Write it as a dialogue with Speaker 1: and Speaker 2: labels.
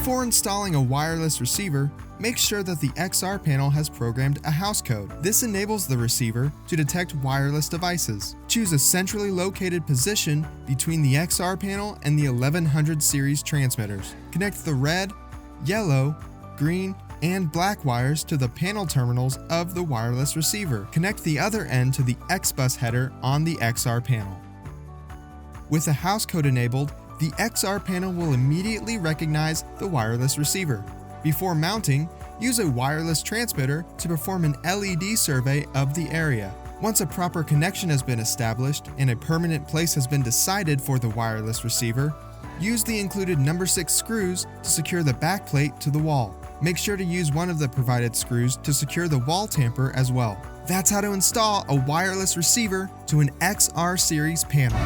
Speaker 1: Before installing a wireless receiver, make sure that the XR panel has programmed a house code. This enables the receiver to detect wireless devices. Choose a centrally located position between the XR panel and the 1100 series transmitters. Connect the red, yellow, green, and black wires to the panel terminals of the wireless receiver. Connect the other end to the XBus header on the XR panel. With the house code enabled, the XR panel will immediately recognize the wireless receiver. Before mounting, use a wireless transmitter to perform an LED survey of the area. Once a proper connection has been established and a permanent place has been decided for the wireless receiver, use the included number 6 screws to secure the backplate to the wall. Make sure to use one of the provided screws to secure the wall tamper as well. That's how to install a wireless receiver to an XR series panel.